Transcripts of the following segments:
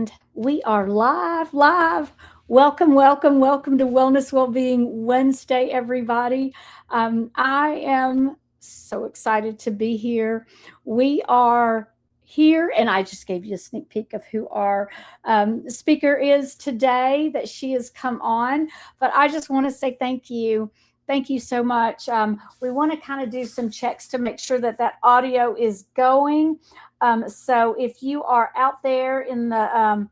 And we are live. Welcome to Wellness Wellbeing Wednesday, everybody. I am so excited to be here. We are here, and I just gave you a sneak peek of who our speaker is today, that she has come on. But I just want to say thank you. Thank you so much. We want to kind of do some checks to make sure that audio is going. So if you are out there in the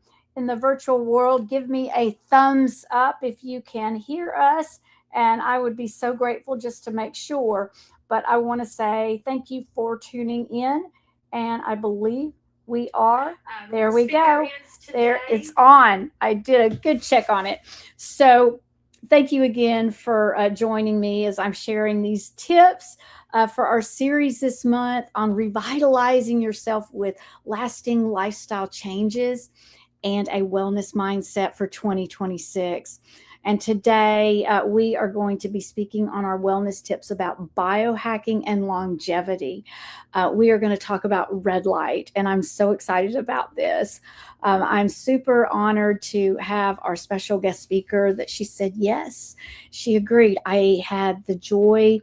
virtual world, give me a thumbs up if you can hear us, and I would be so grateful just to make sure. But I want to say thank you for tuning in, and I believe we are. There we go. There, it's on. I did a good check on it. So thank you again for joining me as I'm sharing these tips for our series this month on revitalizing yourself with lasting lifestyle changes and a wellness mindset for 2026. And today we are going to be speaking on our wellness tips about biohacking and longevity. We are going to talk about red light, and I'm so excited about this. I'm super honored to have our special guest speaker that she said yes. She agreed. I had the joy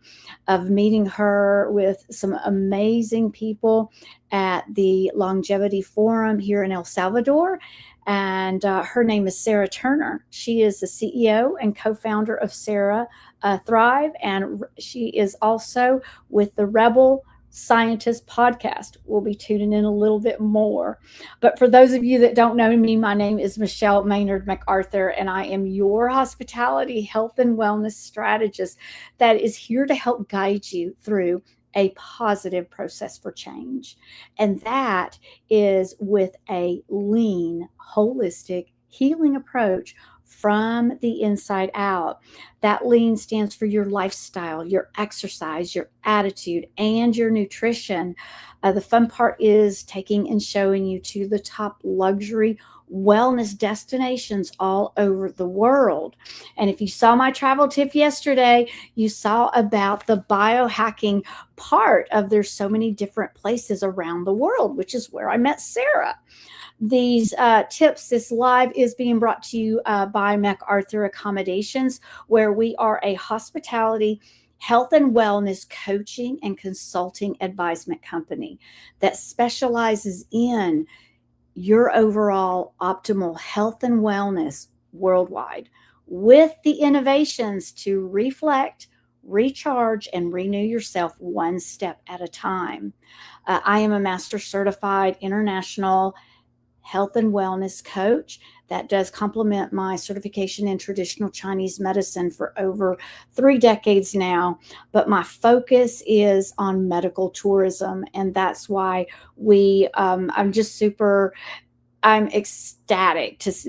of meeting her with some amazing people at the Longevity Forum here in El Salvador. And her name is Sarah Turner. She is the CEO and co-founder of CeraThrive, and she is also with the Rebel Scientist podcast. We'll be tuning in a little bit more. But for those of you that don't know me, my name is Michelle Maynard MacArthur, and I am your hospitality, health, and wellness strategist that is here to help guide you through a positive process for change. And that is with a lean, holistic, healing approach from the inside out. That lean stands for your lifestyle, your exercise, your attitude, and your nutrition. The fun part is taking and showing you to the top luxury wellness destinations all over the world. And if you saw my travel tip yesterday, you saw about the biohacking part of there's so many different places around the world, which is where I met Sarah. These tips, this live is being brought to you by MacArthur Accommodations, where we are a hospitality, health and wellness coaching and consulting advisement company that specializes in your overall optimal health and wellness worldwide, with the innovations to reflect, recharge, and renew yourself one step at a time. I am a master certified international health and wellness coach that does complement my certification in traditional Chinese medicine for over 3 decades now. But my focus is on medical tourism, and that's why I'm ecstatic to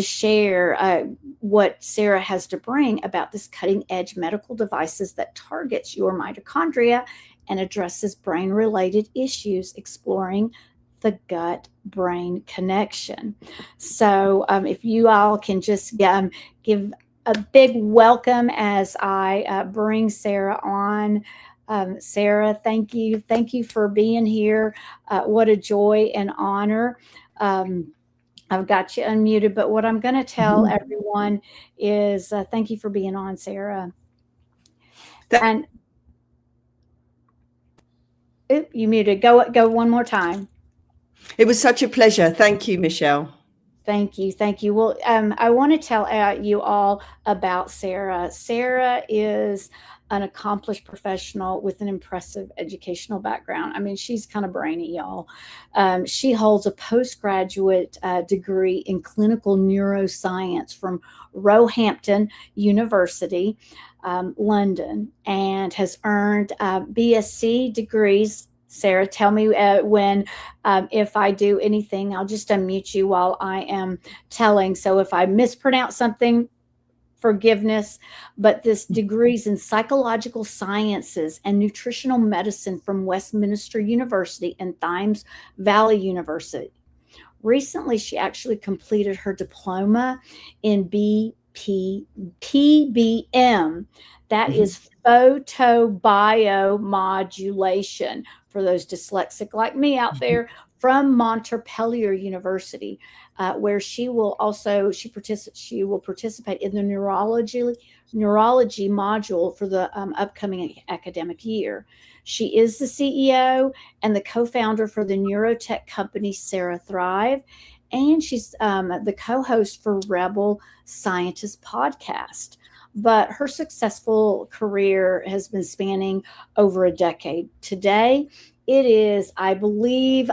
share what Sarah has to bring about this cutting edge medical devices that targets your mitochondria and addresses brain related issues, exploring the gut brain connection. So if you all can just give a big welcome as I bring Sarah on. Sarah, thank you for being here. What a joy and honor. I've got you unmuted, but what I'm going to tell everyone is thank you for being on, Sarah. And you muted. Go one more time. It was such a pleasure. Thank you, Michelle. Thank you. Well, I want to tell you all about Sarah. Sarah is an accomplished professional with an impressive educational background. I mean, she's kind of brainy, y'all. She holds a postgraduate degree in clinical neuroscience from Roehampton University, London, and has earned BSc degrees. Sarah, tell me when, if I do anything, I'll just unmute you while I am telling. So if I mispronounce something, forgiveness. But this degrees in psychological sciences and nutritional medicine from Westminster University and Thames Valley University. Recently, she actually completed her diploma in PBM. That is photobiomodulation. for those dyslexic like me out there, from Montpellier University, where she will participate in the neurology module for the upcoming academic year. She is the CEO and the co-founder for the neurotech company CeraThrive, and she's the co-host for Rebel Scientist podcast. But her successful career has been spanning over a decade. Today, it is, I believe,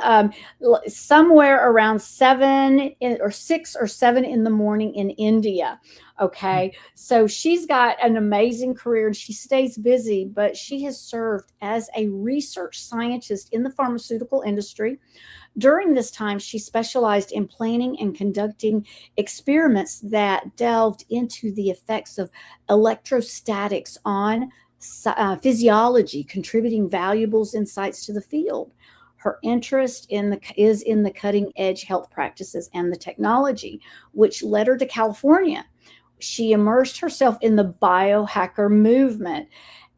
somewhere around 6 or 7 in the morning in India. Okay. So she's got an amazing career and she stays busy, but she has served as a research scientist in the pharmaceutical industry. During this time, she specialized in planning and conducting experiments that delved into the effects of electrostatics on physiology, contributing valuable insights to the field. Her interest is in the cutting edge health practices and the technology, which led her to California. She immersed herself in the biohacker movement.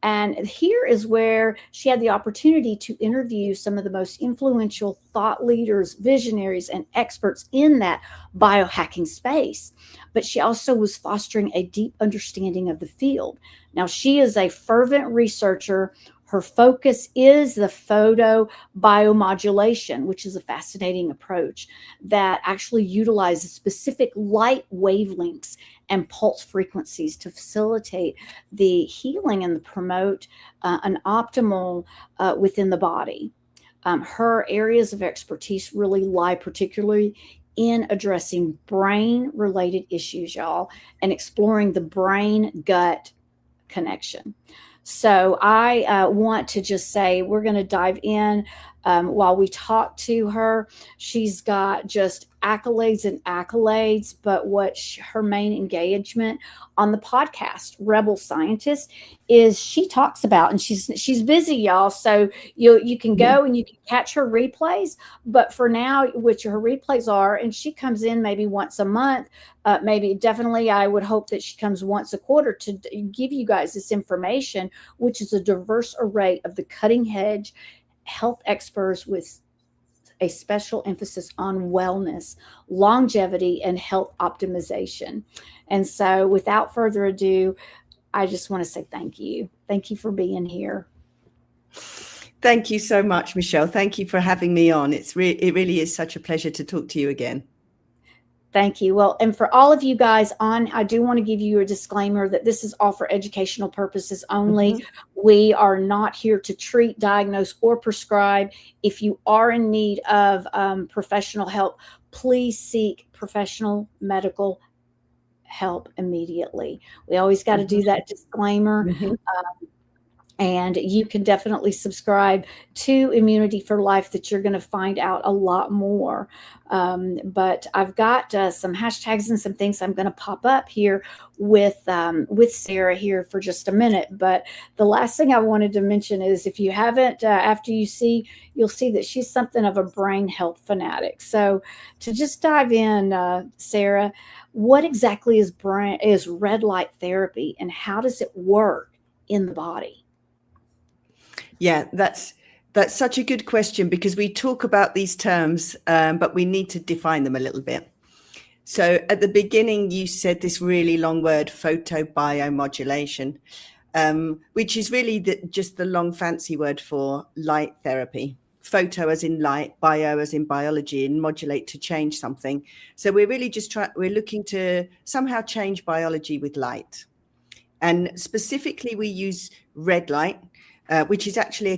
And here is where she had the opportunity to interview some of the most influential thought leaders, visionaries, and experts in that biohacking space. But she also was fostering a deep understanding of the field. Now, she is a fervent researcher. Her focus is the photobiomodulation, which is a fascinating approach that actually utilizes specific light wavelengths and pulse frequencies to facilitate the healing and promote an optimal within the body. Her areas of expertise really lie particularly in addressing brain-related issues, y'all, and exploring the brain-gut connection. So I want to just say we're going to dive in while we talk to her. She's got just accolades and accolades, but her main engagement on the podcast, Rebel Scientist, is she talks about, and she's busy, y'all. So you can go and you can catch her replays. But for now, which her replays are, and she comes in maybe once a month, definitely I would hope that she comes once a quarter to give you guys this information, which is a diverse array of the cutting edge health experts with a special emphasis on wellness, longevity, and health optimization. And so without further ado, I just want to say thank you. Thank you for being here. Thank you so much, Michelle. Thank you for having me on. It really is such a pleasure to talk to you again. Thank you. Well, and for all of you guys on, I do want to give you a disclaimer that this is all for educational purposes only. Mm-hmm. We are not here to treat, diagnose, or prescribe. If you are in need of professional help, please seek professional medical help immediately. We always got to do that disclaimer. Mm-hmm. And you can definitely subscribe to Immunity for Life, that you're going to find out a lot more. But I've got some hashtags and some things I'm going to pop up here with Sarah here for just a minute. But the last thing I wanted to mention is, if you haven't, after you'll see that she's something of a brain health fanatic. So to just dive in, Sarah, what exactly is red light therapy, and how does it work in the body? Yeah, that's such a good question, because we talk about these terms, but we need to define them a little bit. So at the beginning, you said this really long word, photobiomodulation, which is really just the long fancy word for light therapy. Photo as in light, bio as in biology, and modulate to change something. So we're really just we're looking to somehow change biology with light. And specifically, we use red light, which is actually a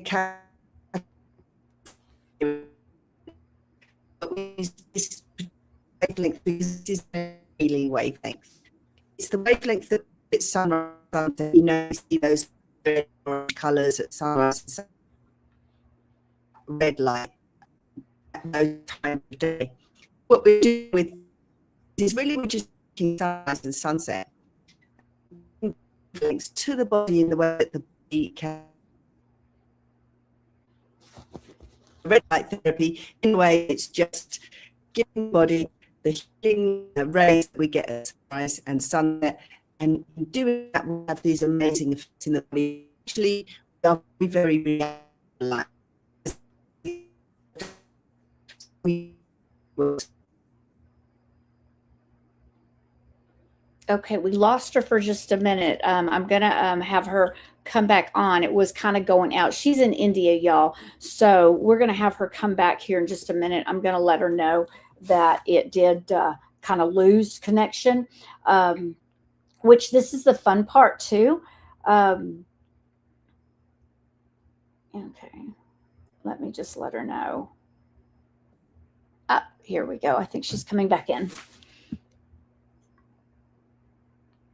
this wavelength, because this is a healing wavelength. It's the wavelength that it's sunrise, you see those red orange colours at sunrise, red light at no time of day. What we're doing with is really we're just taking sunrise and sunset links to the body in the way that the body can. Red light therapy, in a way, it's just giving the body the healing rays that we get at sunrise and sunset, and doing that we have these amazing effects in the body. Actually, we are very reactive. we Okay, we lost her for just a minute. I'm gonna have her come back on. It was kind of going out. She's in India, y'all. So we're gonna have her come back here in just a minute. I'm gonna let her know that it did kind of lose connection, which this is the fun part too. Okay, let me just let her know. Here we go. I think she's coming back in.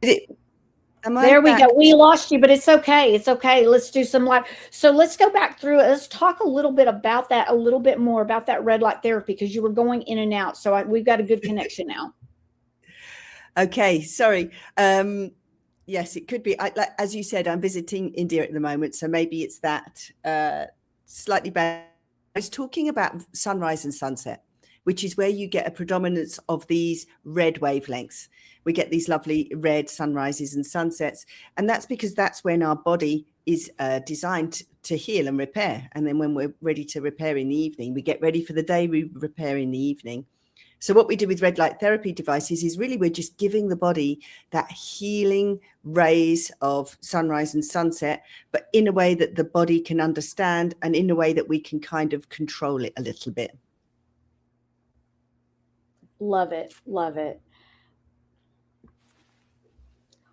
There we go. We lost you, but it's okay. It's okay. Let's do some live. So let's go back through it. Let's talk a little bit about that, a little bit more about that red light therapy, because you were going in and out. So we've got a good connection now. Okay, sorry. Yes, it could be. As you said, I'm visiting India at the moment, so maybe it's that slightly bad. I was talking about sunrise and sunset, which is where you get a predominance of these red wavelengths. We get these lovely red sunrises and sunsets. And that's because that's when our body is designed to heal and repair. And then when we're ready to repair in the evening, we get ready for the day, we repair in the evening. So what we do with red light therapy devices is really we're just giving the body that healing rays of sunrise and sunset, but in a way that the body can understand and in a way that we can kind of control it a little bit. Love it. Love it.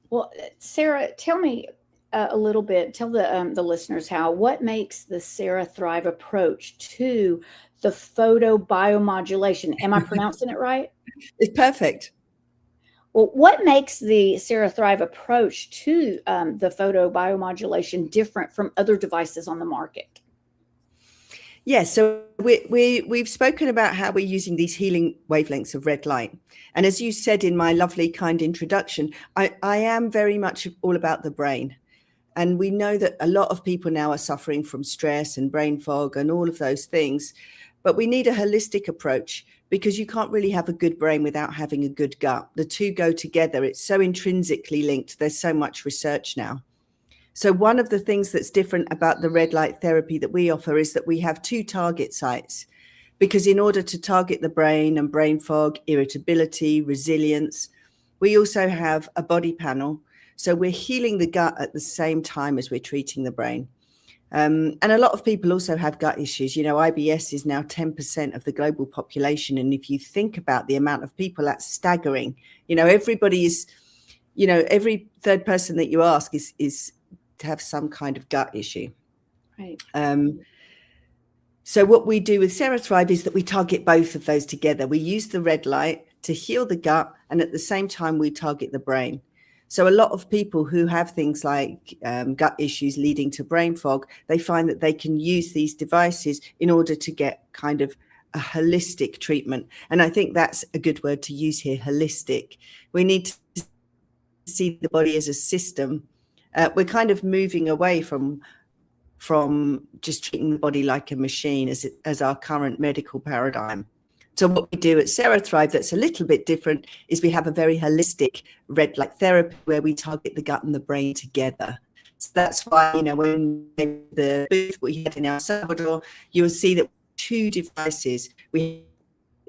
Well, Sarah, tell me a little bit, tell the listeners what makes the CeraThrive approach to the photobiomodulation. Am I pronouncing it right? It's perfect. Well, what makes the CeraThrive approach to the photobiomodulation different from other devices on the market? Yeah, so we've spoken about how we're using these healing wavelengths of red light. And as you said in my lovely, kind introduction, I am very much all about the brain. And we know that a lot of people now are suffering from stress and brain fog and all of those things. But we need a holistic approach because you can't really have a good brain without having a good gut. The two go together. It's so intrinsically linked. There's so much research now. So one of the things that's different about the red light therapy that we offer is that we have 2 target sites, because in order to target the brain and brain fog, irritability, resilience, we also have a body panel. So we're healing the gut at the same time as we're treating the brain. And a lot of people also have gut issues. You know, IBS is now 10% of the global population. And if you think about the amount of people, that's staggering. You know, everybody is, you know, every third person that you ask is to have some kind of gut issue. Right. So what we do with CeraThrive is that we target both of those together. We use the red light to heal the gut, and at the same time, we target the brain. So a lot of people who have things like gut issues leading to brain fog, they find that they can use these devices in order to get kind of a holistic treatment. And I think that's a good word to use here, holistic. We need to see the body as a system. We're kind of moving away from just treating the body like a machine as our current medical paradigm. So what we do at CeraThrive that's a little bit different is we have a very holistic red light therapy where we target the gut and the brain together. So that's why, you know, when the booth we had in El Salvador, you'll see that 2 devices, we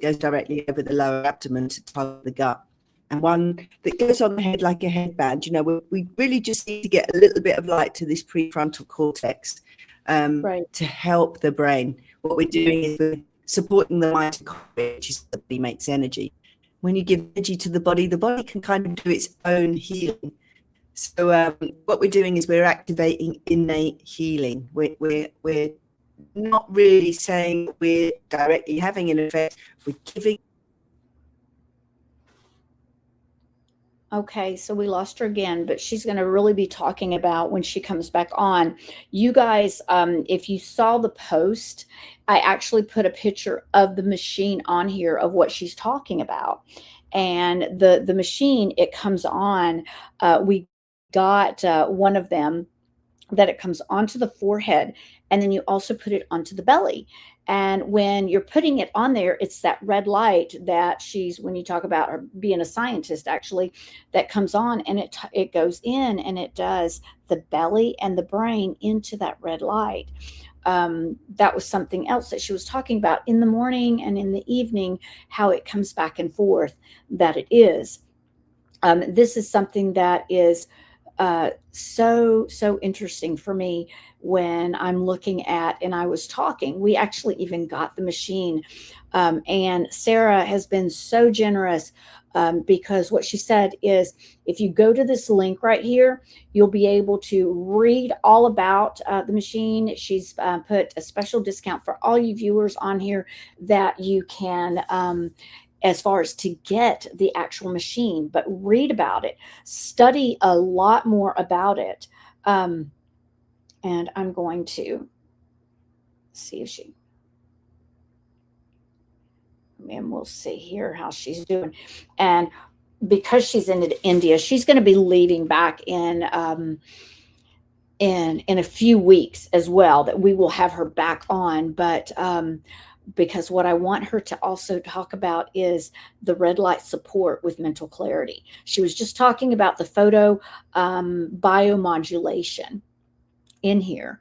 goes directly over the lower abdomen to target the gut, and one that goes on the head like a headband. You know, we really just need to get a little bit of light to this prefrontal cortex to help the brain. What we're doing is we're supporting the mitochondria, which is the body makes energy. When you give energy to the body can kind of do its own healing. So what we're doing is we're activating innate healing. We're not really saying we're directly having an effect. We're giving. Okay, so we lost her again, but she's going to really be talking about when she comes back on. You guys, if you saw the post, I actually put a picture of the machine on here of what she's talking about. And the machine, it comes on, we got one of them that it comes onto the forehead, and then you also put it onto the belly. And when you're putting it on there, it's that red light that when you talk about her being a scientist, actually, that comes on, and it goes in and it does the belly and the brain into that red light. that was something else that she was talking about in the morning and in the evening, how it comes back and forth, that it is. This is something that is so interesting for me when I'm looking at, and I was talking, we actually even got the machine. And Sarah has been so generous, because what she said is, if you go to this link right here, you'll be able to read all about the machine. She's put a special discount for all you viewers on here, that you can, as far as to get the actual machine, but read about it, study a lot more about it. And I'm going to see if she, and we'll see here how she's doing. And because she's in India, she's going to be leaving back in a few weeks as well, that we will have her back on. But because what I want her to also talk about is the red light support with mental clarity. She was just talking about the photo biomodulation in here.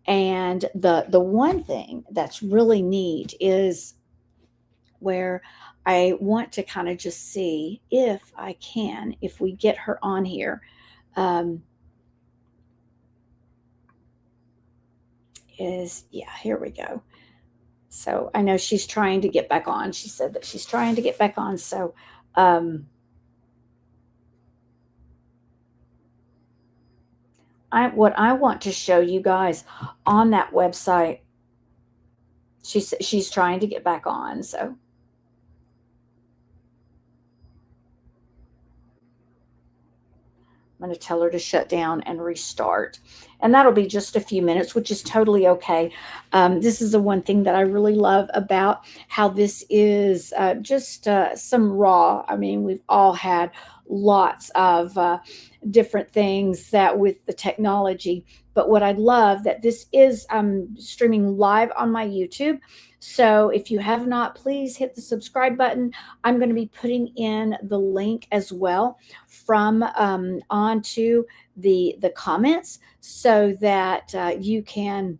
And the one thing that's really neat is where I want to kind of just see if I can, if we get her on here, here we go. So I know she's trying to get back on. She said that she's trying to get back on. So what I want to show you guys on that website, she's trying to get back on. So I'm going to tell her to shut down and restart. And that'll be just a few minutes, which is totally okay. This is the one thing that I really love about how this is just some raw. I mean, we've all had lots of different things that with the technology. But what I love that this is streaming live on my YouTube. So if you have not, please hit the subscribe button. I'm going to be putting in the link as well from onto the comments, so that you can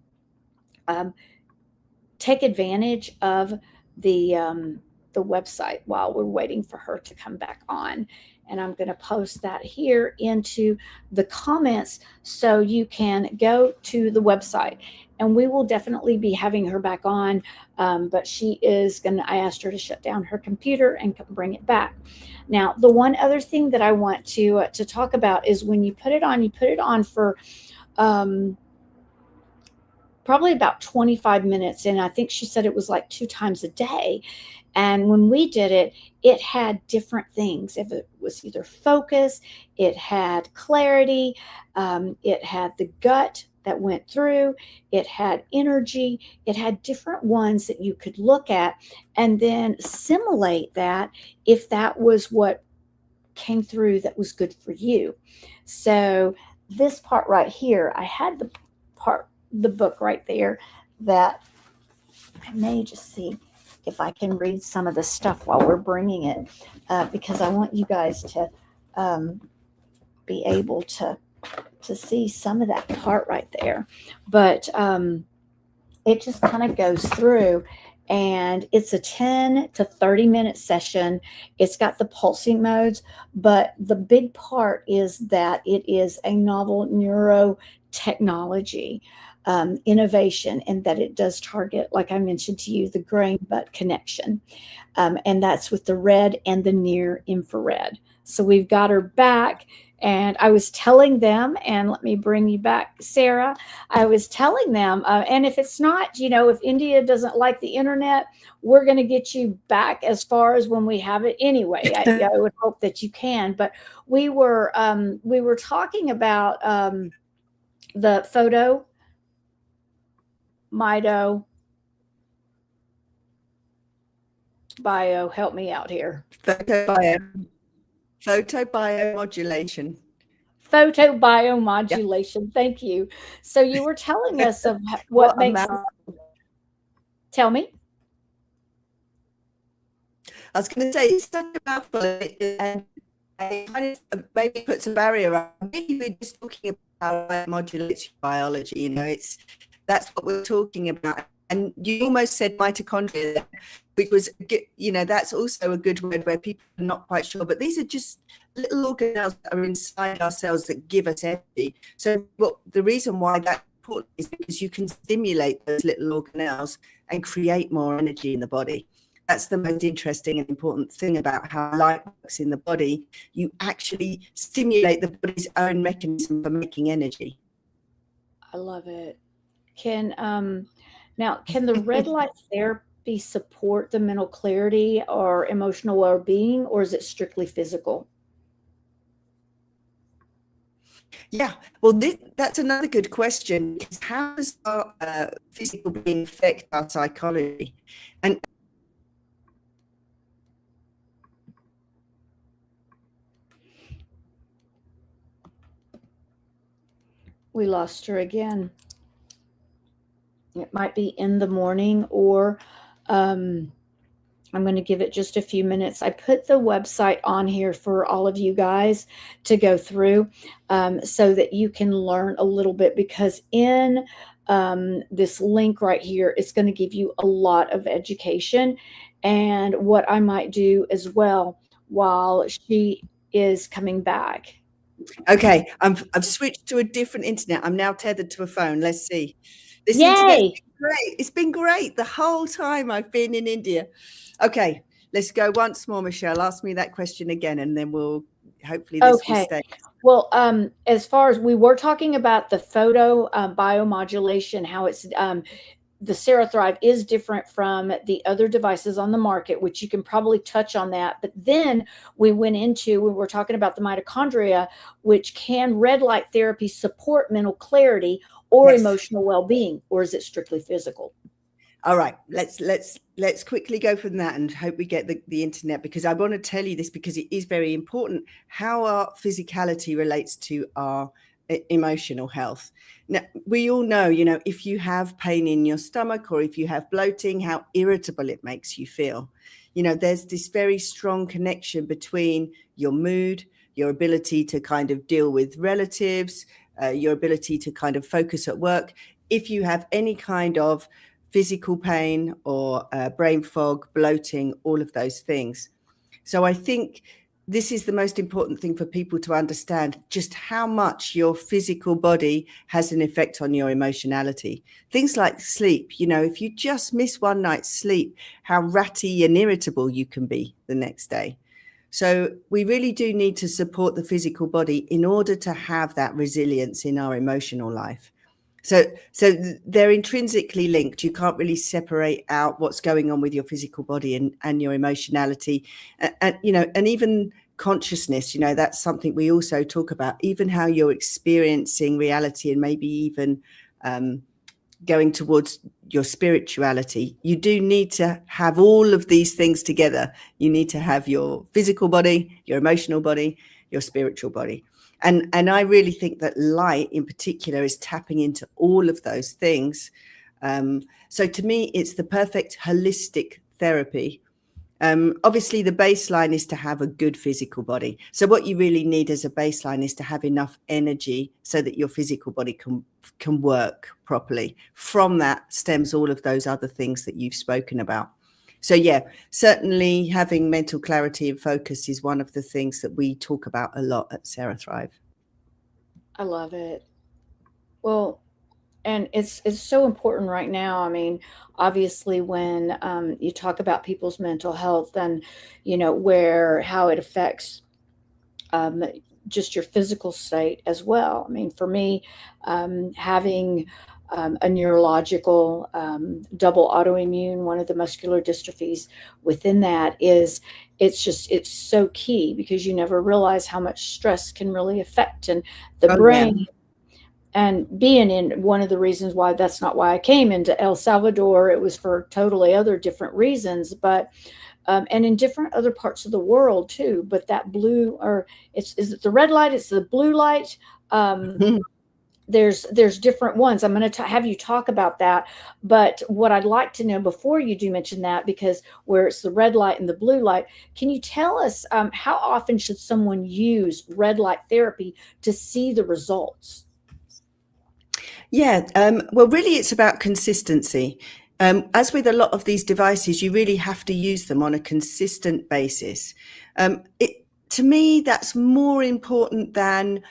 take advantage of the website while we're waiting for her to come back on. And I'm going to post that here into the comments, so you can go to the website. And we will definitely be having her back on, but she is going to, I asked her to shut down her computer and bring it back. Now, the one other thing that I want to talk about is when you put it on for probably about 25 minutes. And I think she said it was like 2 times a day. And when we did it, it had different things. If it was either focus, it had clarity, it had the gut that went through, it had energy, it had different ones that you could look at and then simulate that if that was what came through that was good for you. So this part right here, I had the book right there that I may just see if I can read some of the stuff while we're bringing it, because I want you guys to be able to see some of that part right there. But it just kind of goes through, and it's a 10 to 30 minute session. It's got the pulsing modes, but the big part is that it is a novel neurotechnology innovation, and that it does target, like I mentioned to you, the brain butt connection. And that's with the red and the near infrared. So we've got her back. And I was telling them, and let me bring you back, Sarah. I was telling them, and if it's not, if India doesn't like the internet, we're going to get you back as far as when we have it anyway. I would hope that you can. But we were talking about the photo bio. Help me out here. Photobiomodulation. Photobiomodulation. Yep. Thank you. So you were telling us of what makes. Tell me. I was going to say, it's such a mouthful, and it kind of maybe puts a barrier around. Maybe we're just talking about how it modulates your biology. It's That's what we're talking about. And you almost said mitochondria, which was, that's also a good word where people are not quite sure. But these are just little organelles that are inside our cells that give us energy. So the reason why that's important is because you can stimulate those little organelles and create more energy in the body. That's the most interesting and important thing about how light works in the body. You actually stimulate the body's own mechanism for making energy. I love it. Can the red light therapy support the mental clarity or emotional well-being, or is it strictly physical? Yeah, well, that's another good question. How does our physical being affect our psychology? And We lost her again. It might be in the morning, or I'm going to give it just a few minutes. I put the website on here for all of you guys to go through so that you can learn a little bit, because in this link right here, it's going to give you a lot of education. And what I might do as well while she is coming back. okay, I've switched to a different internet. I'm now tethered to a phone. Let's see. This internet's Yay! been great. It's been great the whole time I've been in India. Okay, let's go once more, Michelle. Ask me that question again, and then we'll hopefully this will stay. Well, as far as we were talking about the photo biomodulation, how it's the CeraThrive is different from the other devices on the market, which you can probably touch on that. But then we were talking about the mitochondria, which can red light therapy support mental clarity or emotional well-being, or is it strictly physical? All right, let's quickly go from that and hope we get the internet, because I want to tell you this because it is very important how our physicality relates to our emotional health. Now, we all know, if you have pain in your stomach or if you have bloating, how irritable it makes you feel. There's this very strong connection between your mood, your ability to kind of deal with relatives, your ability to kind of focus at work. If you have any kind of physical pain or brain fog, bloating, all of those things. So I think this is the most important thing for people to understand, just how much your physical body has an effect on your emotionality. Things like sleep, if you just miss one night's sleep, how ratty and irritable you can be the next day. So we really do need to support the physical body in order to have that resilience in our emotional life. So they're intrinsically linked. You can't really separate out what's going on with your physical body and your emotionality, and even consciousness. That's something we also talk about. Even how you're experiencing reality, and maybe even going towards your spirituality. You do need to have all of these things together. You need to have your physical body, your emotional body, your spiritual body. And I really think that light in particular is tapping into all of those things. So to me, it's the perfect holistic therapy. Obviously, the baseline is to have a good physical body. So what you really need as a baseline is to have enough energy so that your physical body can work properly. From that stems all of those other things that you've spoken about. So yeah, certainly having mental clarity and focus is one of the things that we talk about a lot at CeraThrive. I love it. Well, and it's so important right now. I mean, obviously, when you talk about people's mental health and how it affects just your physical state as well. I mean, for me, having a neurological double autoimmune, one of the muscular dystrophies within that it's so key, because you never realize how much stress can really affect and the brain. Yeah. And being in one of the reasons why that's not why I came into El Salvador, it was for totally other different reasons, but and in different other parts of the world too. But that blue, or is it the red light? It's the blue light. There's different ones. I'm going to have you talk about that. But what I'd like to know before you do mention that, because where it's the red light and the blue light, can you tell us how often should someone use red light therapy to see the results? Yeah, well, really, it's about consistency. As with a lot of these devices, you really have to use them on a consistent basis. To me, that's more important than,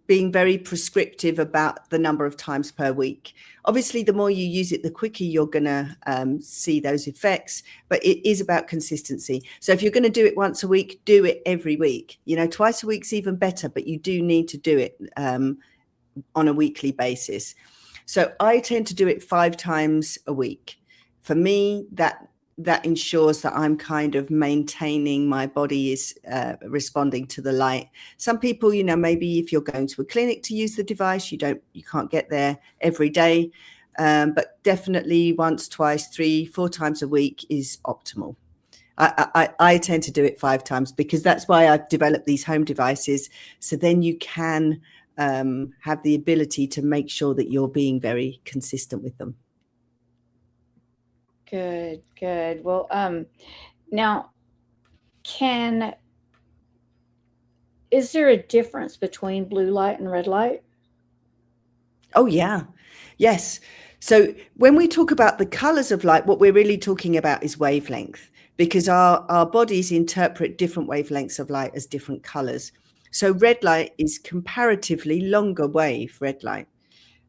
being very prescriptive about the number of times per week. Obviously, the more you use it, the quicker you're going to see those effects. But it is about consistency. So if you're going to do it once a week, do it every week. Twice a week's even better, but you do need to do it on a weekly basis. So I tend to do it 5 times a week. For me, that ensures that I'm kind of maintaining my body is responding to the light. Some people, maybe if you're going to a clinic to use the device, you can't get there every day. But definitely once, twice, 3, 4 times a week is optimal. I tend to do it 5 times because that's why I've developed these home devices. So then you can have the ability to make sure that you're being very consistent with them. Good, good. Well, now, is there a difference between blue light and red light? Oh, yeah. Yes. So when we talk about the colors of light, what we're really talking about is wavelength, because our bodies interpret different wavelengths of light as different colors. So red light is comparatively longer wave red light.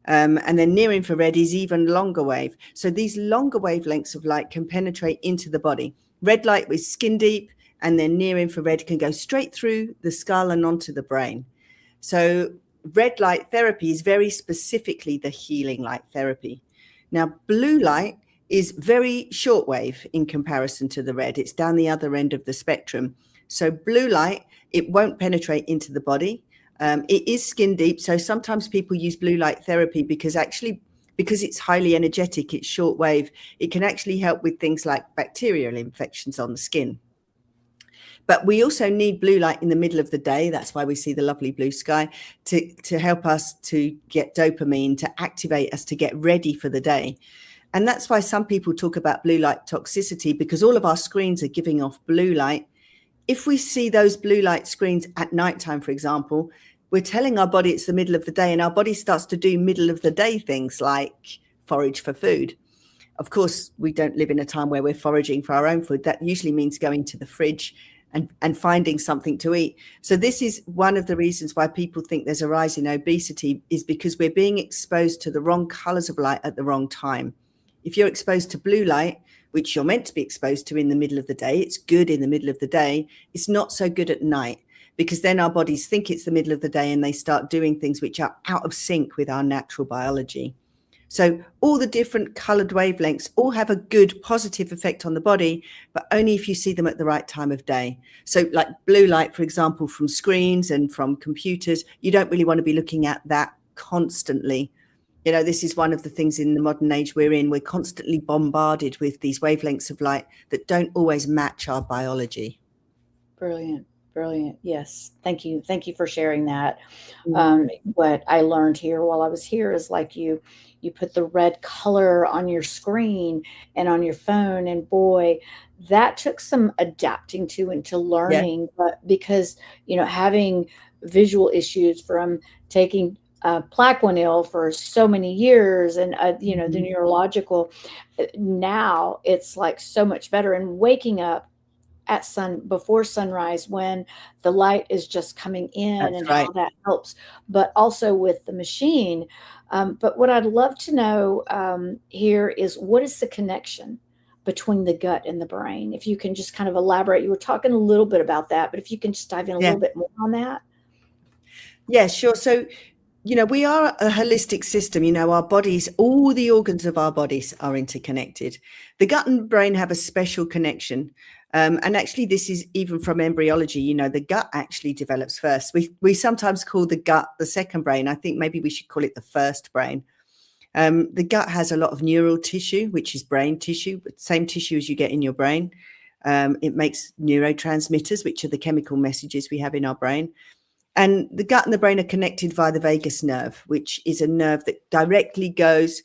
And then near infrared is even longer wave. So these longer wavelengths of light can penetrate into the body. Red light is skin deep, and then near infrared can go straight through the skull and onto the brain. So red light therapy is very specifically the healing light therapy. Now, blue light is very shortwave in comparison to the red. It's down the other end of the spectrum. So blue light, it won't penetrate into the body. It is skin deep. So sometimes people use blue light therapy because it's highly energetic, it's shortwave, it can actually help with things like bacterial infections on the skin. But we also need blue light in the middle of the day. That's why we see the lovely blue sky, to help us to get dopamine, to activate us, to get ready for the day. And that's why some people talk about blue light toxicity, because all of our screens are giving off blue light. If we see those blue light screens at nighttime, for example, we're telling our body it's the middle of the day, and our body starts to do middle of the day things like forage for food. Of course, we don't live in a time where we're foraging for our own food. That usually means going to the fridge and finding something to eat. So this is one of the reasons why people think there's a rise in obesity, is because we're being exposed to the wrong colors of light at the wrong time. If you're exposed to blue light, which you're meant to be exposed to in the middle of the day, it's good in the middle of the day. It's not so good at night, because then our bodies think it's the middle of the day and they start doing things which are out of sync with our natural biology. So all the different colored wavelengths all have a good positive effect on the body, but only if you see them at the right time of day. So like blue light, for example, from screens and from computers, you don't really want to be looking at that constantly. This is one of the things in the modern age we're in. We're constantly bombarded with these wavelengths of light that don't always match our biology. Brilliant. Brilliant. Yes. Thank you. Thank you for sharing that. What I learned here while I was here is like you put the red color on your screen and on your phone, and boy, that took some adapting to and to learning. But because, having visual issues from taking Plaquenil for so many years, and the neurological, now it's like so much better. And waking up before sunrise, when the light is just coming in, That's and right. how that helps, but also with the machine. But what I'd love to know here is, what is the connection between the gut and the brain? If you can just kind of elaborate. You were talking a little bit about that, but if you can just dive in a little bit more on that. Yeah, sure. So, we are a holistic system. Our bodies, all the organs of our bodies are interconnected. The gut and brain have a special connection. And actually, this is even from embryology. The gut actually develops first. We sometimes call the gut the second brain. I think maybe we should call it the first brain. The gut has a lot of neural tissue, which is brain tissue, but same tissue as you get in your brain. It makes neurotransmitters, which are the chemical messages we have in our brain. And the gut and the brain are connected via the vagus nerve, which is a nerve that directly goes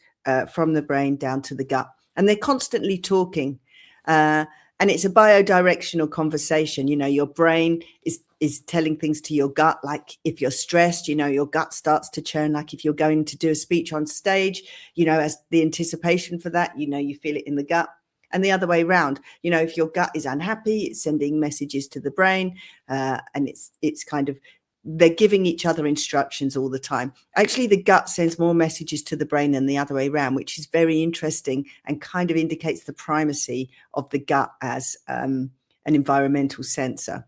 from the brain down to the gut. And they're constantly talking. And it's a biodirectional conversation. Your brain is is telling things to your gut. Like if you're stressed, your gut starts to churn. Like if you're going to do a speech on stage, as the anticipation for that, you feel it in the gut. And the other way around, if your gut is unhappy, it's sending messages to the brain, and it's kind of, they're giving each other instructions all the time. Actually, the gut sends more messages to the brain than the other way around, which is very interesting and kind of indicates the primacy of the gut as an environmental sensor.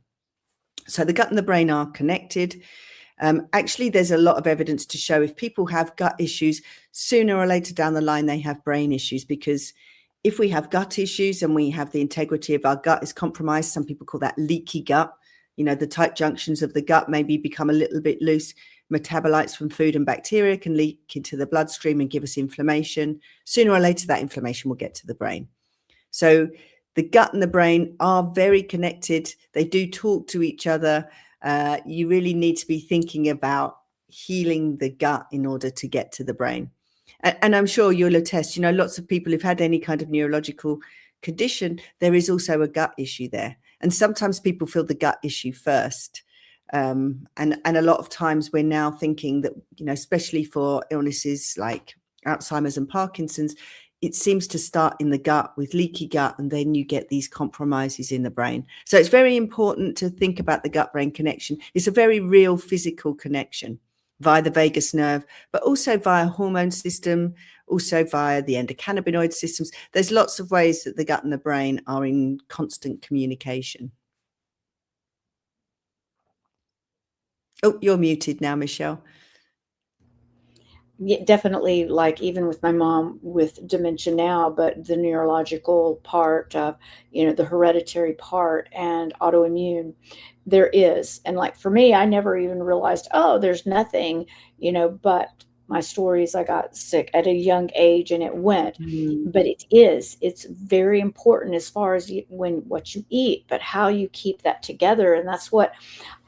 So the gut and the brain are connected. Actually, there's a lot of evidence to show if people have gut issues, sooner or later down the line, they have brain issues, because if we have gut issues and we have the integrity of our gut is compromised, some people call that leaky gut. The tight junctions of the gut maybe become a little bit loose. Metabolites from food and bacteria can leak into the bloodstream and give us inflammation. Sooner or later, that inflammation will get to the brain. So the gut and the brain are very connected. They do talk to each other. You really need to be thinking about healing the gut in order to get to the brain. And I'm sure you'll attest, lots of people who've had any kind of neurological condition, there is also a gut issue there. And sometimes people feel the gut issue first. And a lot of times we're now thinking that, especially for illnesses like Alzheimer's and Parkinson's, it seems to start in the gut with leaky gut, and then you get these compromises in the brain. So it's very important to think about the gut-brain connection. It's a very real physical connection via the vagus nerve, but also via hormone system, also via the endocannabinoid systems. There's lots of ways that the gut and the brain are in constant communication. Oh, you're muted now, Michelle. Yeah, definitely, like even with my mom with dementia now, but the neurological part, the hereditary part and autoimmune, there is. And like for me, I never even realized, oh, there's nothing, but my story is I got sick at a young age and it went. But it's very important as far as what you eat, but how you keep that together. And that's what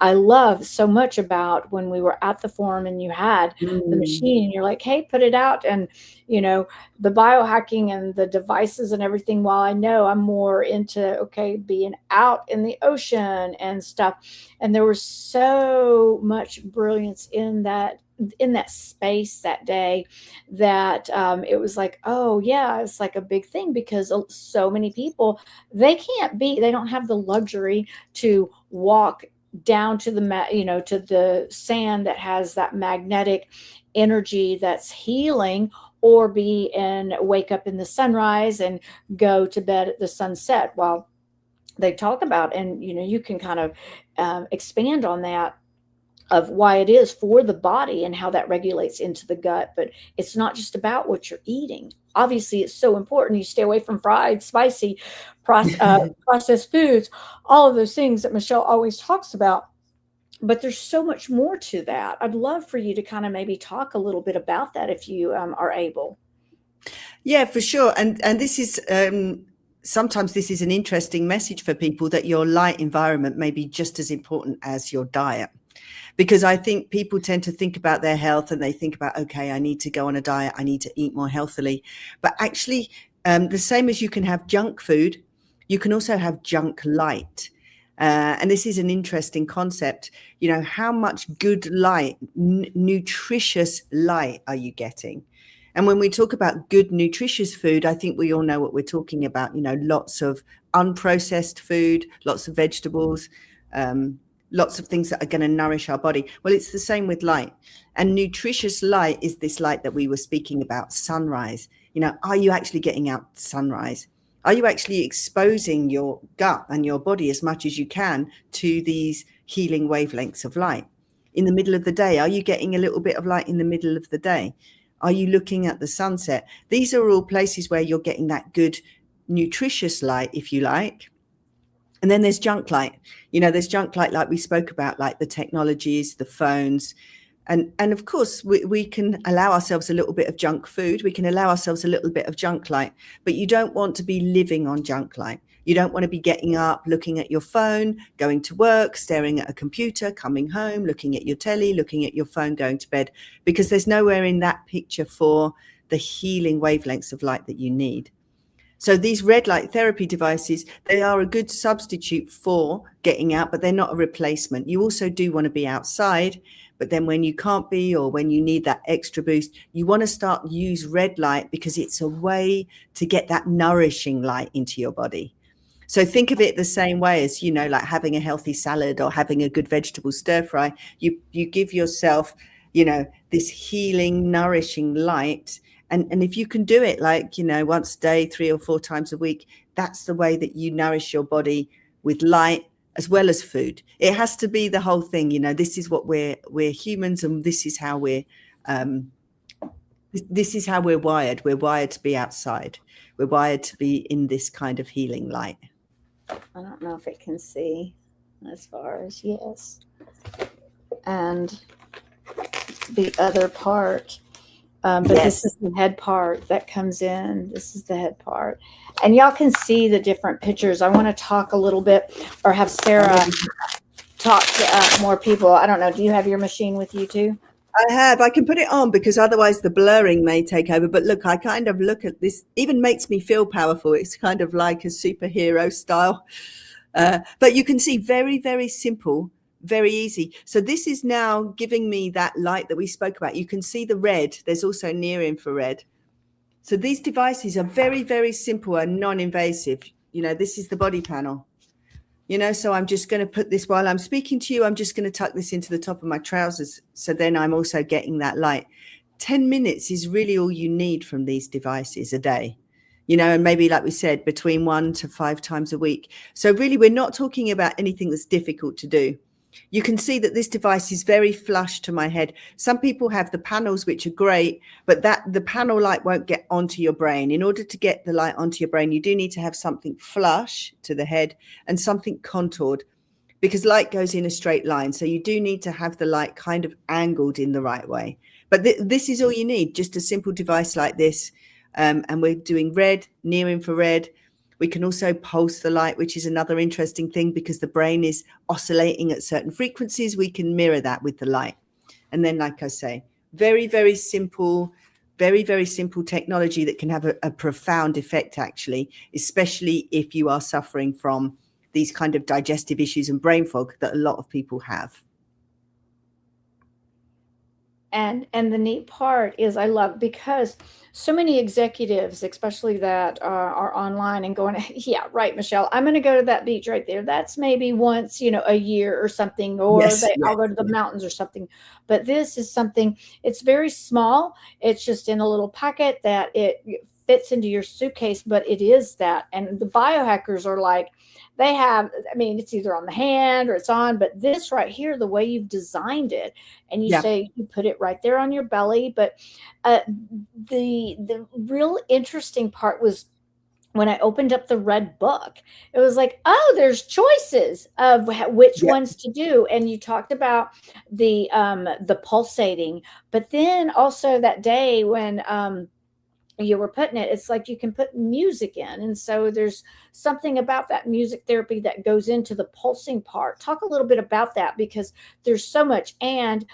I love so much about when we were at the forum and you had the machine and you're like, hey, put it out. And, the biohacking and the devices and everything, while I know I'm more into, being out in the ocean and stuff. And there was so much brilliance in that space that day that it was like, oh yeah, it's like a big thing, because so many people, they don't have the luxury to walk down to the to the sand that has that magnetic energy that's healing, or wake up in the sunrise and go to bed at the sunset. While they talk about, and you can kind of expand on that, of why it is for the body and how that regulates into the gut. But it's not just about what you're eating. Obviously, it's so important you stay away from fried, spicy, processed foods, all of those things that Michelle always talks about. But there's so much more to that. I'd love for you to kind of maybe talk a little bit about that if you are able. Yeah, for sure. And this is sometimes this is an interesting message for people, that your light environment may be just as important as your diet. Because I think people tend to think about their health and they think about, okay, I need to go on a diet, I need to eat more healthily. But actually, the same as you can have junk food, you can also have junk light. And this is an interesting concept. How much good light, nutritious light are you getting? And when we talk about good, nutritious food, I think we all know what we're talking about. Lots of unprocessed food, lots of vegetables, lots of things that are going to nourish our body. Well, it's the same with light. And nutritious light is this light that we were speaking about, sunrise. Are you actually getting out sunrise? Are you actually exposing your gut and your body as much as you can to these healing wavelengths of light? In the middle of the day, are you getting a little bit of light in the middle of the day? Are you looking at the sunset? These are all places where you're getting that good, nutritious light, if you like. And then there's junk light. There's junk light like we spoke about, like the technologies, the phones. And of course, we can allow ourselves a little bit of junk food. We can allow ourselves a little bit of junk light. But you don't want to be living on junk light. You don't want to be getting up, looking at your phone, going to work, staring at a computer, coming home, looking at your telly, looking at your phone, going to bed, because there's nowhere in that picture for the healing wavelengths of light that you need. So these red light therapy devices, they are a good substitute for getting out, but they're not a replacement. You also do want to be outside, but then when you can't be, or when you need that extra boost, you want to start use red light, because it's a way to get that nourishing light into your body. So think of it the same way as, like having a healthy salad or having a good vegetable stir fry. You give yourself, this healing, nourishing light. And if you can do it like, once a day, 3 or 4 times a week, that's the way that you nourish your body with light as well as food. It has to be the whole thing. This is what we're humans, and this is how we're wired. We're wired to be outside. We're wired to be in this kind of healing light. I don't know if it can see as far as, yes. And the other part, but yes. This is the head part that comes in. This is the head part. And y'all can see the different pictures. I want to talk a little bit, or have Sarah talk to more people. I don't know. Do you have your machine with you too? I have. I can put it on, because otherwise the blurring may take over. But look, I kind of look at this, even makes me feel powerful. It's kind of like a superhero style. But you can see very, very simple, very easy. So this is now giving me that light that we spoke about. You can see the red. There's also near infrared. So these devices are very, very simple and non-invasive. This is the body panel. So I'm just going to put this, while I'm speaking to you, I'm just going to tuck this into the top of my trousers. So then I'm also getting that light. 10 minutes is really all you need from these devices a day, and maybe, like we said, between 1 to 5 times a week. So really, we're not talking about anything that's difficult to do. You can see that this device is very flush to my head. Some people have the panels, which are great, but the panel light won't get onto your brain. In order to get the light onto your brain, you do need to have something flush to the head and something contoured, because light goes in a straight line. So you do need to have the light kind of angled in the right way. But this is all you need, just a simple device like this. And we're doing red, near infrared. We can also pulse the light, which is another interesting thing, because the brain is oscillating at certain frequencies. We can mirror that with the light. And then, like I say, very, very simple technology that can have a profound effect, actually, especially if you are suffering from these kind of digestive issues and brain fog that a lot of people have. And the neat part is, I love, because so many executives, especially that are online and going, yeah, right, Michelle, I'm going to go to that beach right there. That's maybe once, a year or something, or Yes, I'll go to the mountains or something. But this is something, it's very small. It's just in a little packet that it fits into your suitcase, but it is that. And the biohackers are like, they have, it's either on the hand or it's on, but this right here, the way you've designed it, and you say you put it right there on your belly. But the real interesting part was when I opened up the red book, it was like, oh, there's choices of which ones to do. And you talked about the pulsating, but then also that day when, you were putting it, it's like you can put music in. And so there's something about that music therapy that goes into the pulsing part. Talk a little bit about that, because there's so much. And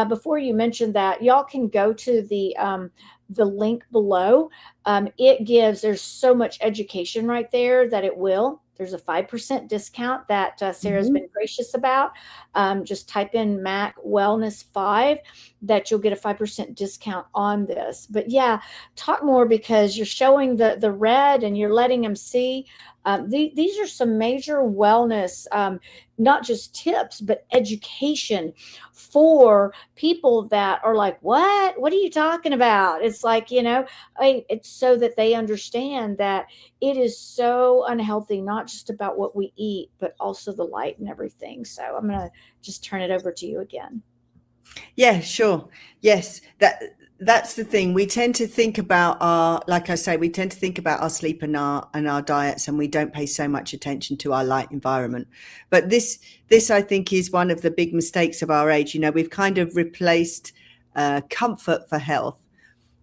before you mentioned that, y'all can go to the link below. There's so much education right there that it will. There's a 5% discount that Sarah's been gracious about. Just type in Mac Wellness 5, that you'll get a 5% discount on this. But yeah, talk more, because you're showing the red and you're letting them see. These are some major wellness, not just tips, but education for people that are like, what are you talking about? It's like, it's so that they understand that it is so unhealthy, not just about what we eat, but also the light and everything. So I'm going to just turn it over to you again. Yeah, sure. Yes, that's the thing. We tend to think about we tend to think about our sleep and our diets, and we don't pay so much attention to our light environment. But this I think is one of the big mistakes of our age. We've kind of replaced comfort for health.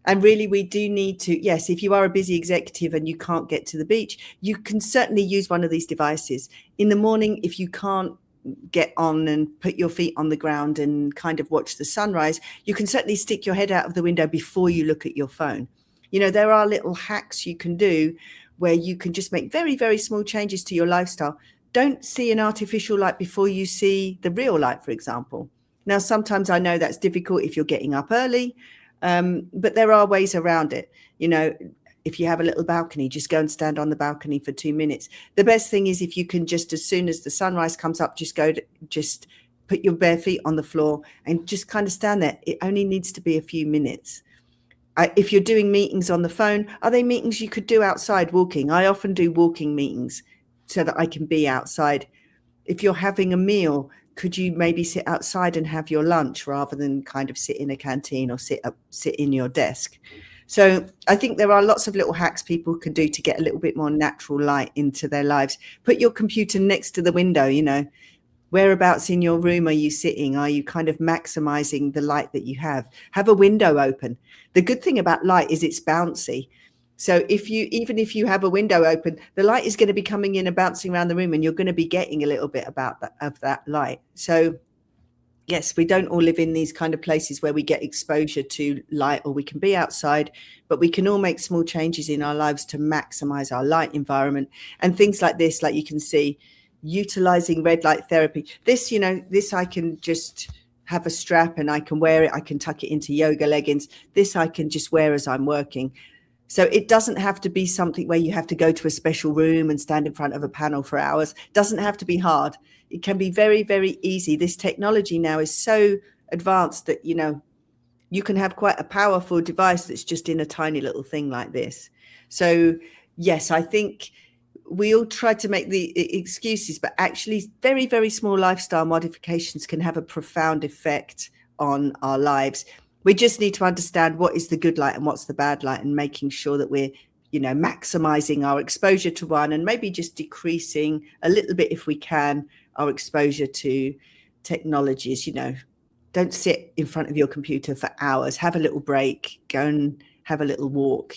And really, we do need to, yes, if you are a busy executive and you can't get to the beach, you can certainly use one of these devices. In the morning, if you can't get on and put your feet on the ground and kind of watch the sunrise, you can certainly stick your head out of the window before you look at your phone. There are little hacks you can do where you can just make very, very small changes to your lifestyle. Don't see an artificial light before you see the real light, for example. Now, sometimes I know that's difficult if you're getting up early, but there are ways around it. You know, if you have a little balcony, just go and stand on the balcony for 2 minutes. The best thing is if you can just, as soon as the sunrise comes up, just put your bare feet on the floor and just kind of stand there. It only needs to be a few minutes. If you're doing meetings on the phone, are they meetings you could do outside walking? I often do walking meetings so that I can be outside. If you're having a meal, could you maybe sit outside and have your lunch rather than kind of sit in a canteen or sit in your desk? So I think there are lots of little hacks people can do to get a little bit more natural light into their lives. Put your computer next to the window, you know. Whereabouts in your room are you sitting? Are you kind of maximizing the light that you have? Have a window open. The good thing about light is it's bouncy. So even if you have a window open, the light is going to be coming in and bouncing around the room, and you're going to be getting a little bit of that light. So yes, we don't all live in these kind of places where we get exposure to light, or we can be outside, but we can all make small changes in our lives to maximize our light environment. And things like this, like you can see, utilizing red light therapy. This, I can just have a strap and I can wear it. I can tuck it into yoga leggings. This I can just wear as I'm working. So it doesn't have to be something where you have to go to a special room and stand in front of a panel for hours. It doesn't have to be hard. It can be very, very easy. This technology now is so advanced that, you can have quite a powerful device that's just in a tiny little thing like this. So yes, I think we all try to make the excuses, but actually very, very small lifestyle modifications can have a profound effect on our lives. We just need to understand what is the good light and what's the bad light, and making sure that we're, maximizing our exposure to one, and maybe just decreasing a little bit, if we can, our exposure to technologies. Don't sit in front of your computer for hours. Have a little break, go and have a little walk.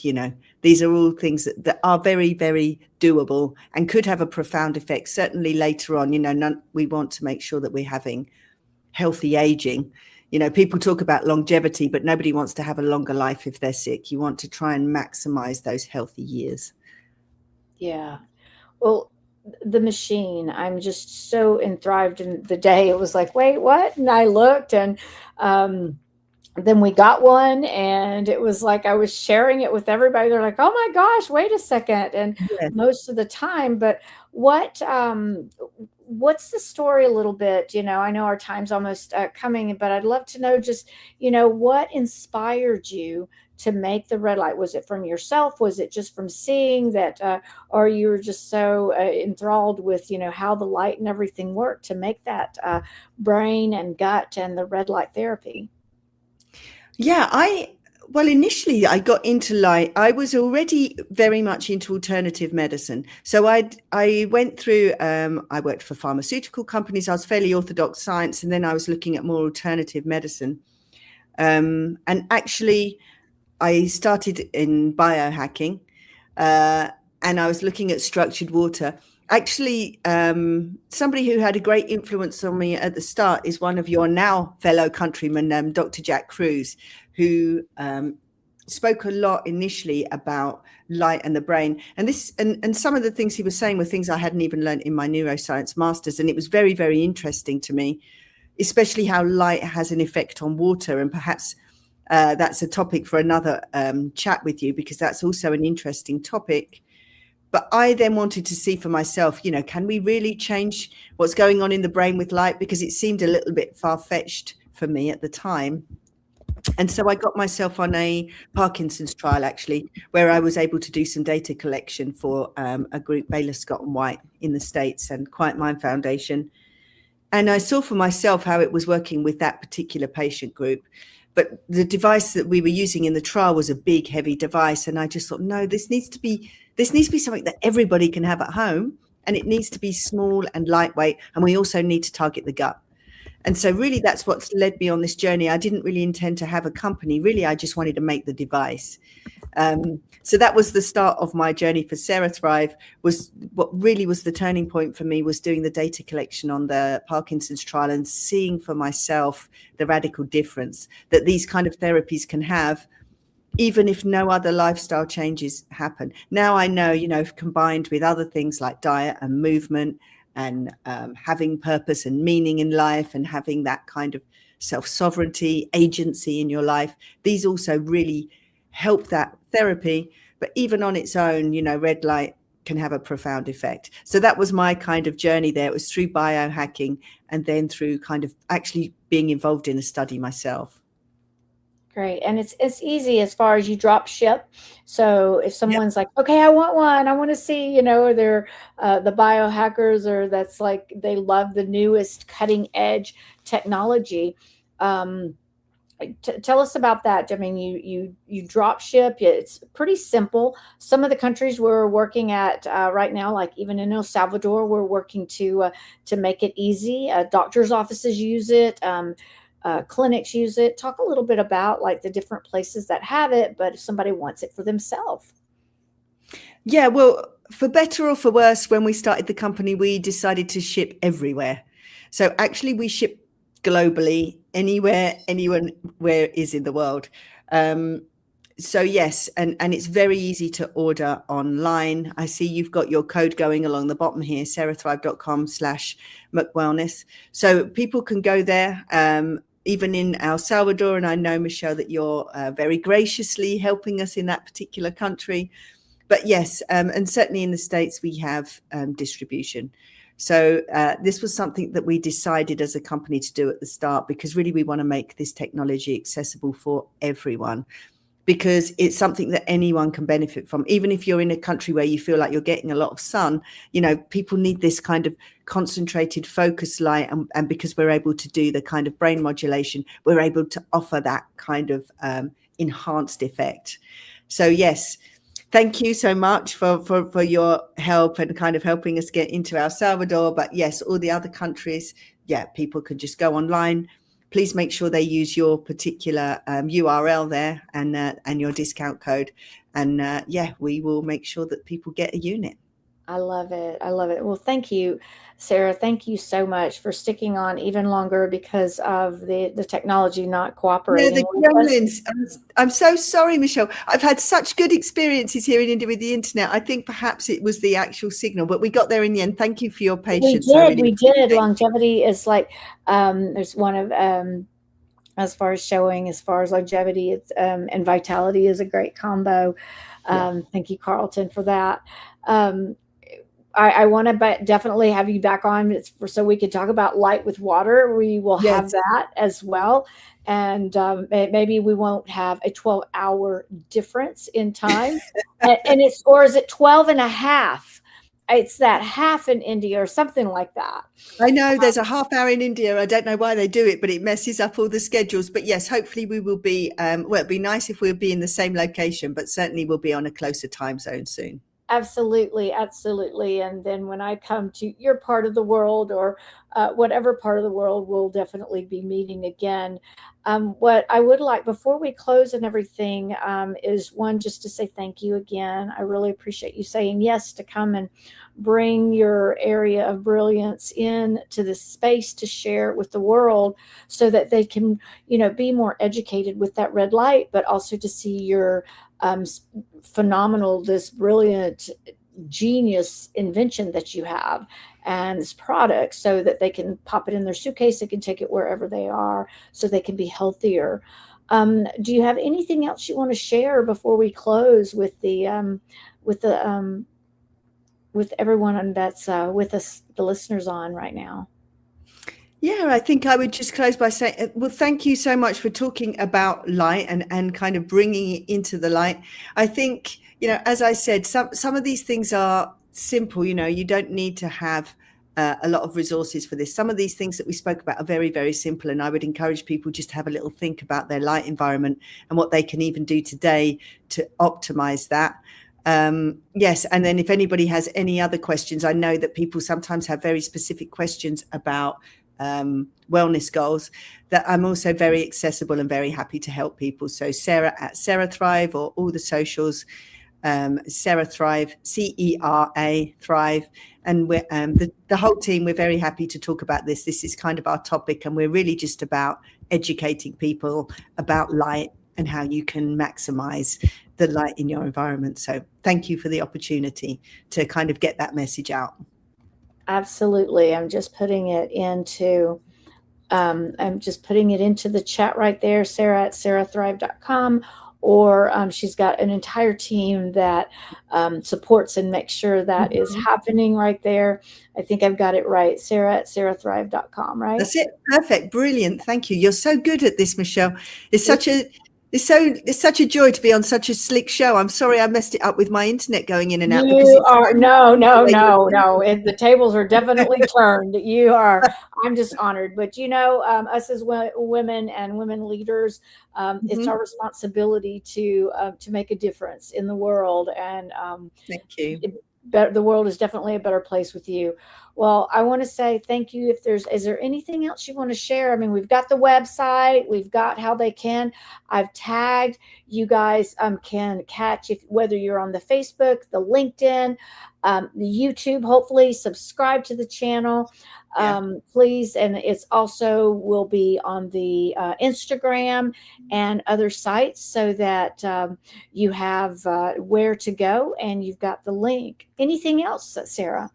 These are all things that are very, very doable and could have a profound effect. Certainly later on, we want to make sure that we're having healthy aging. People talk about longevity, but nobody wants to have a longer life if they're sick. You want to try and maximize those healthy years. Yeah. Well, the machine, I'm just so enthralled in the day. It was like, wait, what? And I looked, and then we got one, and it was like I was sharing it with everybody. They're like, oh my gosh, wait a second. And Yes. most of the time, but what's the story a little bit? I know our time's almost coming, but I'd love to know just, what inspired you to make the red light? Was it from yourself? Was it just from seeing that, or you were just so enthralled with, how the light and everything worked to make that brain and gut and the red light therapy? Yeah, initially I got into light. I was already very much into alternative medicine. So I went through, I worked for pharmaceutical companies. I was fairly orthodox science, and then I was looking at more alternative medicine. And actually I started in biohacking, and I was looking at structured water. Actually, somebody who had a great influence on me at the start is one of your now fellow countrymen, Dr. Jack Cruz, who spoke a lot initially about light and the brain. And and some of the things he was saying were things I hadn't even learned in my neuroscience masters. And it was very, very interesting to me, especially how light has an effect on water. And perhaps that's a topic for another chat with you, because that's also an interesting topic. But I then wanted to see for myself, can we really change what's going on in the brain with light? Because it seemed a little bit far-fetched for me at the time. And so I got myself on a Parkinson's trial, actually, where I was able to do some data collection for a group, Baylor, Scott and White in the States, and Quiet Mind Foundation. And I saw for myself how it was working with that particular patient group. But the device that we were using in the trial was a big, heavy device. And I just thought, no, this needs to be something that everybody can have at home. And it needs to be small and lightweight. And we also need to target the gut. And so really that's what's led me on this journey. I didn't really intend to have a company. Really, I just wanted to make the device. So that was the start of my journey for CeraThrive. Was what really was the turning point for me, was doing the data collection on the Parkinson's trial and seeing for myself the radical difference that these kind of therapies can have. even if no other lifestyle changes happen. Now I know, combined with other things like diet and movement and having purpose and meaning in life and having that kind of self-sovereignty, agency in your life, these also really help that therapy. But even on its own, red light can have a profound effect. So that was my kind of journey there. It was through biohacking and then through kind of actually being involved in a study myself. Great. And it's easy as far as you drop ship. So if Yep. someone's like, okay, I want one, I want to see, or they're the biohackers, or that's like they love the newest cutting edge technology. Tell us about that. I mean, you drop ship. It's pretty simple. Some of the countries we're working at right now, like even in El Salvador, we're working to make it easy. Doctors' offices use it. Clinics use it. Talk a little bit about like the different places that have it, but if somebody wants it for themselves. Yeah, well, for better or for worse, when we started the company, we decided to ship everywhere. So actually we ship globally, anywhere, anyone where it is in the world. So yes, and it's very easy to order online. I see you've got your code going along the bottom here, CeraThrive.com/McWellness. So people can go there, even in El Salvador. And I know, Michelle, that you're very graciously helping us in that particular country. But yes, and certainly in the States, we have distribution. So this was something that we decided as a company to do at the start, because really we want to make this technology accessible for everyone, because it's something that anyone can benefit from. Even if you're in a country where you feel like you're getting a lot of sun, people need this kind of concentrated focus light. And because we're able to do the kind of brain modulation, we're able to offer that kind of enhanced effect. So yes, thank you so much for your help and kind of helping us get into El Salvador. But yes, all the other countries, people can just go online. Please make sure they use your particular URL there and your discount code. And we will make sure that people get a unit. I love it. I love it. Well, thank you, Sarah. Thank you so much for sticking on even longer because of the technology not cooperating. Yeah, the gremlins. I'm so sorry, Michelle. I've had such good experiences here in India with the internet. I think perhaps it was the actual signal, but we got there in the end. Thank you for your patience. We did. Longevity is like there's one of as far as longevity, it's and vitality is a great combo. Thank you, Carlton, for that. I want to definitely have you back on. So we could talk about light with water. We will have that as well. And maybe we won't have a 12-hour difference in time. Or is it 12 and a half? It's that half in India or something like that. I know there's a half hour in India. I don't know why they do it, but it messes up all the schedules. But yes, hopefully we will be, it'd be nice if we'll be in the same location, but certainly we'll be on a closer time zone soon. Absolutely. Absolutely. And then when I come to your part of the world or whatever part of the world, we'll definitely be meeting again. What I would like before we close and everything is one, just to say thank you again. I really appreciate you saying yes to come and bring your area of brilliance in to this space to share it with the world so that they can, be more educated with that red light, but also to see your phenomenal, this brilliant genius invention that you have and this product so that they can pop it in their suitcase. They can take it wherever they are so they can be healthier. Do you have anything else you want to share before we close with with everyone that's with us, the listeners on right now? Yeah, I think I would just close by saying, well, thank you so much for talking about light and kind of bringing it into the light. I think, as I said, some of these things are simple. You don't need to have a lot of resources for this. Some of these things that we spoke about are very, very simple. And I would encourage people just to have a little think about their light environment and what they can even do today to optimize that. Yes. And then if anybody has any other questions, I know that people sometimes have very specific questions about wellness goals, that I'm also very accessible and very happy to help people. So Sarah at CeraThrive or all the socials, CeraThrive, CERA Thrive. And we're the whole team, we're very happy to talk about this. This is kind of our topic, and we're really just about educating people about light and how you can maximize the light in your environment. So thank you for the opportunity to kind of get that message out. Absolutely. I'm just putting it into the chat right there, Sarah at CeraThrive.com. Or she's got an entire team that supports and makes sure that is happening right there. I think I've got it right. Sarah at CeraThrive.com, right? That's it. Perfect. Brilliant. Thank you. You're so good at this, Michelle. It's such a joy to be on such a slick show. I'm sorry I messed it up with my internet going in and out. No. The tables are definitely turned. I'm just honored. But us as women and women leaders, it's our responsibility to make a difference in the world. And thank you. The world is definitely a better place with you. Well, I want to say thank you. Is there anything else you want to share? I mean, we've got the website, we've got how they can. I've tagged you guys can catch whether you're on the Facebook, the LinkedIn, the YouTube. Hopefully, subscribe to the channel, please. And it's also will be on the Instagram and other sites, so that you have where to go and you've got the link. Anything else, Sarah?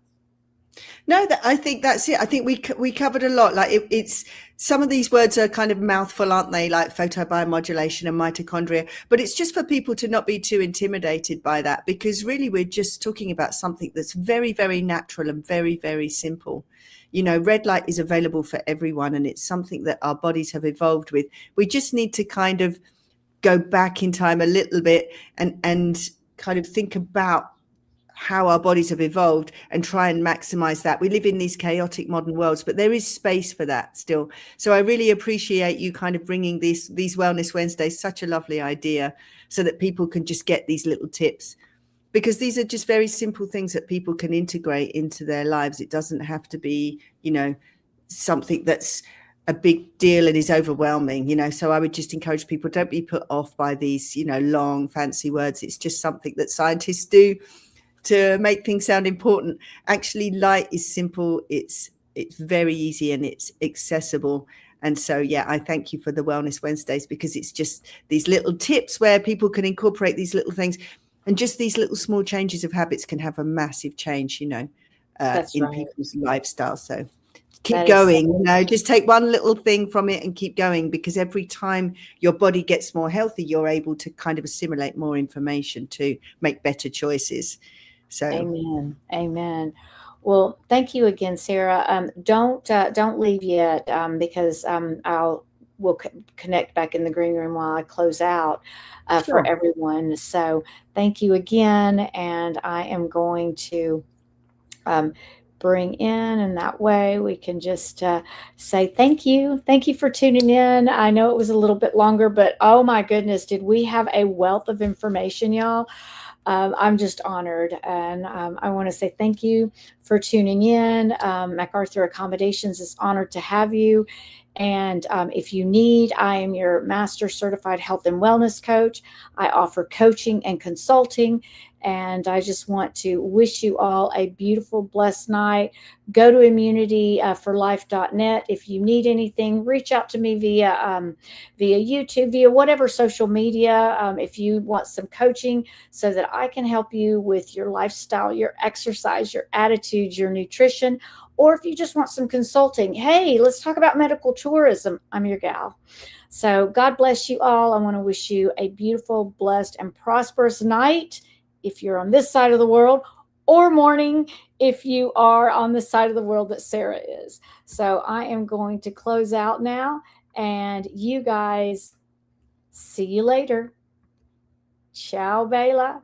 No, I think that's it. I think we covered a lot. Like it's some of these words are kind of mouthful, aren't they? Like photobiomodulation and mitochondria. But it's just for people to not be too intimidated by that, because really we're just talking about something that's very, very natural and very, very simple. Red light is available for everyone, and it's something that our bodies have evolved with. We just need to kind of go back in time a little bit and kind of think about how our bodies have evolved and try and maximize that. We live in these chaotic modern worlds, but there is space for that still. So I really appreciate you kind of bringing these Wellness Wednesdays, such a lovely idea, so that people can just get these little tips, because these are just very simple things that people can integrate into their lives. It doesn't have to be, something that's a big deal and is overwhelming, so I would just encourage people, don't be put off by these, long, fancy words. It's just something that scientists do to make things sound important. Actually, light is simple. It's very easy and it's accessible. And so, I thank you for the Wellness Wednesdays, because it's just these little tips where people can incorporate these little things, and just these little small changes of habits can have a massive change, in people's lifestyle. So keep going, just take one little thing from it and keep going, because every time your body gets more healthy, you're able to kind of assimilate more information to make better choices. So Amen. Well, thank you again, Sarah. Don't leave yet, because we'll connect back in the green room while I close out for everyone. So thank you again, and I am going to bring in, and that way we can just say thank you for tuning in. I know it was a little bit longer, but oh my goodness, did we have a wealth of information, y'all. I'm just honored, and I want to say thank you for tuning in. MacArthur Accommodations is honored to have you. And if you need, I am your master certified health and wellness coach. I offer coaching and consulting. And I just want to wish you all a beautiful, blessed night. Go to immunityforlife.net. If you need anything, reach out to me via YouTube, via whatever social media. If you want some coaching so that I can help you with your lifestyle, your exercise, your attitudes, your nutrition, or if you just want some consulting, hey, let's talk about medical tourism. I'm your gal. So God bless you all. I want to wish you a beautiful, blessed, and prosperous night if you're on this side of the world, or morning if you are on the side of the world that Sarah is. So I am going to close out now, and you guys, see you later. Ciao, Bella.